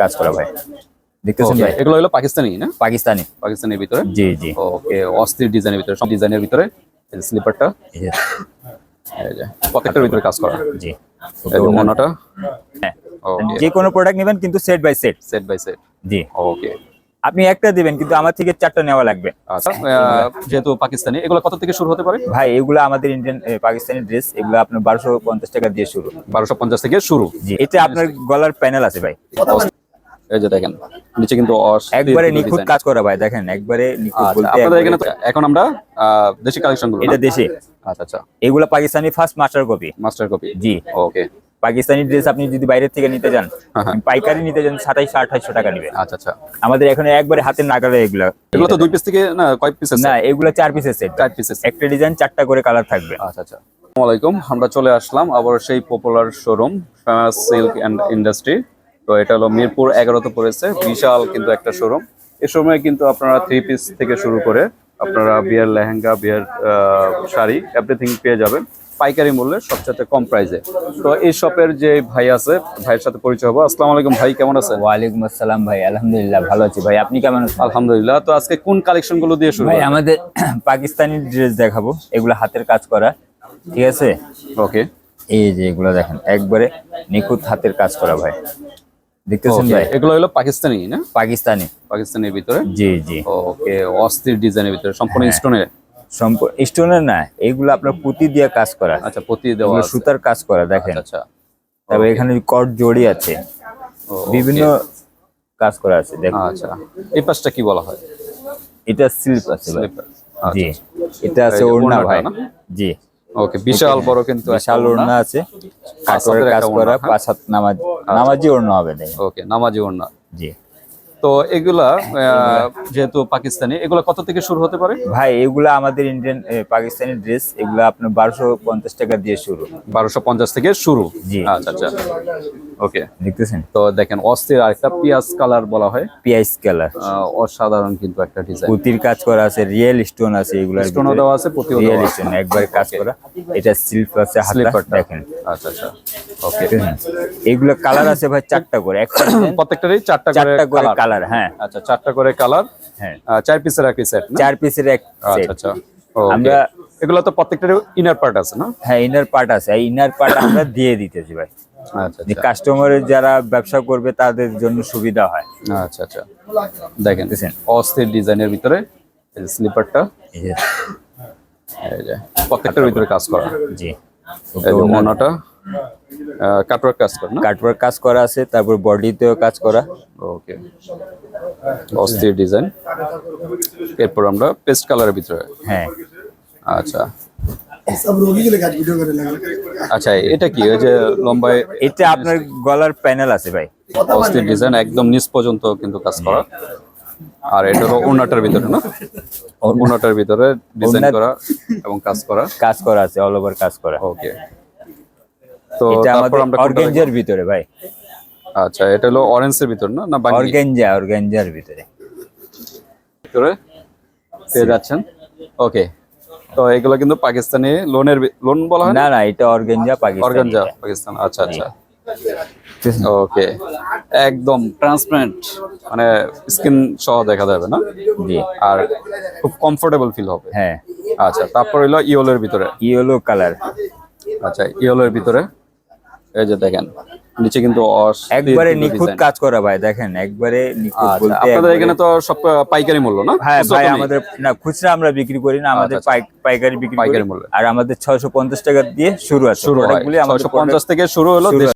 কাজ করা ভাই, দেখতেছেন ভাই, এগুলো হলো পাকিস্তানি না? পাকিস্তানি, পাকিস্তানের ভিতরে। জি জি। ওকে, অস্থির ডিজাইনের ভিতরে, সব ডিজাইনের ভিতরে স্লিপারটা এই যে প্রত্যেকটার ভিতরে কাজ করা। জি, এই যে ওনাটা, হ্যাঁ, ওকে, যে কোনো প্রোডাক্ট নেবেন কিন্তু set by set. Set by set. জি, ওকে, আপনি একটা দিবেন কিন্তু আমার থেকে 4টা নেওয়া লাগবে। আচ্ছা, যেহেতু পাকিস্তানি, এগুলো কত থেকে শুরু হতে পারে? ভাই এগুলো আমাদের ইন্ডিয়ান পাকিস্তানি ড্রেস, এগুলো আপনার 1250 টাকা দিয়ে শুরু। 1250 থেকে শুরু। জি, এটা আপনার গলার প্যানেল আছে ভাই, এই যে দেখেন নিচে কিন্তু একবারে নিখুঁত কাজ করা ভাই, দেখেন একবারে নিখুঁত বলতে। আপনাদের এখানে তো এখন আমরা দেশি কালেকশন গুলো, এটা দেশি। আচ্ছা আচ্ছা, এগুলো Pakistani first master copy. Master copy. জি, ওকে, পাকিস্তানি ড্রেস আপনি যদি বাইরে থেকে নিতে যান, পাইকারি নিতে যান 2700-2800 টাকা নেবে। আচ্ছা আচ্ছা, আমাদের এখানে একবারে হাতের নাগালে এগুলো। এগুলো তো 2 পিস থেকে না, কয় পিস আছে? না, এগুলো 4 পিসের সেট, 4 পিস। একটা ডিজাইন 4টা করে কালার থাকবে। আচ্ছা আচ্ছা, আসসালামু আলাইকুম, আমরা চলে আসলাম আবার সেই popular showroom famous silk and industry. তো এটা হলো মিরপুর 11-তে পড়েছে, বিশাল কিন্তু একটা শোরুম। এই সময় কিন্তু আপনারা 3 পিস থেকে শুরু করে আপনারা বিয়ের লেহেঙ্গা, বিয়ের শাড়ি, এভরিথিং পেয়ে যাবেন পাইকারি মূল্যে, সবচেয়ে কম প্রাইসে। তো এই শপের যে ভাই আছে, ভাইয়ের সাথে পরিচয় হবো। আসসালামু আলাইকুম ভাই, কেমন আছেন? ওয়ালাইকুম আসসালাম ভাই, আলহামদুলিল্লাহ ভালো আছি ভাই, আপনি কেমন আছেন? আলহামদুলিল্লাহ। তো আজকে কোন কালেকশন গুলো দিয়ে শুরু? ভাই আমাদের পাকিস্তানি ড্রেস দেখাবো, এগুলো হাতের কাজ করা, ঠিক আছে? ওকে, এই যে এগুলো দেখেন একবারে নিখুঁত হাতের কাজ করা ভাই, দেখতেছেন ভাই? এগুলো হলো পাকিস্তানি না? পাকিস্তানি, পাকিস্তানের ভিতরে। জি জি। ওকে, অস্থির ডিজাইনের ভিতরে, সম্পূর্ণ স্টোনের। সম্পূর্ণ স্টোনের না, এগুলো আপনার পুঁতি দিয়ে কাজ করা। আচ্ছা, পুঁতি দেওয়া এগুলো আছে। সুতার কাজ করা, দেখেন। আচ্ছা, তবে এখানে কট জড়ি আছে, বিভিন্ন কাজ করা আছে, দেখেন। আচ্ছা, এই পাশটা কি বলা হয়? এটা স্লিপ আছে ভাই, স্লিপার। জি। এটা আছে ওড়না ভাই, জি। ওকে, বিশাল বড় কিন্তু বিশাল ওড়না আছে, কাটওয়ার্কের কাজ করা, 5 হাত নামাজি ওড়না হবে, দেখেন। ওকে, নামাজি ওড়না। জি। তো এগুলা যেহেতু পাকিস্তানি, এগুলা কত থেকে শুরু হতে পারে? ভাই এগুলা আমাদের ইন্ডিয়ান পাকিস্তানি ড্রেস, এগুলা আপনার 1250 টাকা দিয়ে শুরু। 1250 থেকে শুরু। জি। আচ্ছা আচ্ছা, ওকে, দেখতেছেন? তো দেখেন অস্থির আরেকটা পিয়াজ কালার বলা হয়, পিয়াজ কালার, অসাধারণ কিন্তু একটা ডিজাইন। পুতির কাজ করা আছে, রিয়েল স্টোন আছে, এগুলা স্টোনও দেওয়া আছে, পুঁতিও রিয়েল দেওয়া আছে। স্টোন একবারে কাজ করা। এটা স্লিপ আছে, হাতা স্লিপারটা দেখেন। আচ্ছা আচ্ছা, ওকে, এগুলা কালার আছে ভাই 4টা করে, একটা প্রত্যেকটারই 4টা করে কালার, হ্যাঁ। আচ্ছা, 4টা করে কালার, হ্যাঁ, 4 পিসের একই সেট না? 4 পিসের এক সেট। আচ্ছা আচ্ছা, আমরা এগুলো তো প্রত্যেকটার ইনার পার্ট আছে না? হ্যাঁ, ইনার পার্ট আছে, এই ইনার পার্ট আমরা দিয়ে দিতেছি ভাই, আচ্ছা যে আচ্ছা, কাস্টমারের যারা ব্যবসা করবে তাদের জন্য সুবিধা হয়। আচ্ছা আচ্ছা, দেখেন অস্থির ডিজাইনের ভিতরে এই যে স্লিপারটা, এই যে, এই যে প্রত্যেকটার ভিতরে কাজ করা। জি। এই যে ওনাটা কাটওয়ার্ক কাজ করা না? কাটওয়ার্ক কাজ করা আছে, তারপর বডিতেও কাজ করা। ওকে, অস্থির ডিজাইন। এরপর আমরা পেস্ট কালারের ভিতরে, হ্যাঁ। আচ্ছা আচ্ছা, এটা কি ওই যে লম্বায়? এটা আপনার গলার প্যানেল আছে ভাই, অস্থির ডিজাইন, একদম নিচ পর্যন্ত কিন্তু কাজ করা। আর এটা হলো ওনাটার ভিতরে না? ওনাটার ভিতরে ডিজাইন করা এবং কাজ করা আছে, অল ওভার কাজ করা। ওকে, তো এটা তারপর আমাদের আমরা অর্গানজার ভিতরে ভাই। আচ্ছা, এটা হলো অরেঞ্জের ভিতর না? না, অর্গানজার ভিতরে পেয়ে যাচ্ছেন। ওকে, তো এগুলো কিন্তু পাকিস্তানি লোন বলা হয় না? না, এটা অর্গানজা পাকিস্তান। আচ্ছা আচ্ছা, ওকে, একদম ট্রান্সপারেন্ট, মানে স্কিন সহ দেখা যাবে না? জি। আর খুব কমফোর্টেবল ফিল হবে। হ্যাঁ। আচ্ছা, তারপর হলো ইয়েলোর ভিতরে। ইয়েলো কালার, আচ্ছা, ইয়েলোর ভিতরে এই যে দেখেন নিচে কিন্তু একবারে নিখুঁত কাজ করা ভাই, দেখেন একবারে নিখুঁত বলতে। আপনাদের এখানে তো সব পাইকারি মূল্য না? হ্যাঁ ভাই, আমাদের না খুচরা আমরা বিক্রি করি না, আমাদের পাইকারি বিক্রি করি। মূল্য। আর আমাদের 650 টাকা দিয়ে শুরু আছে, শুরু হয় 650 থেকে শুরু হলো।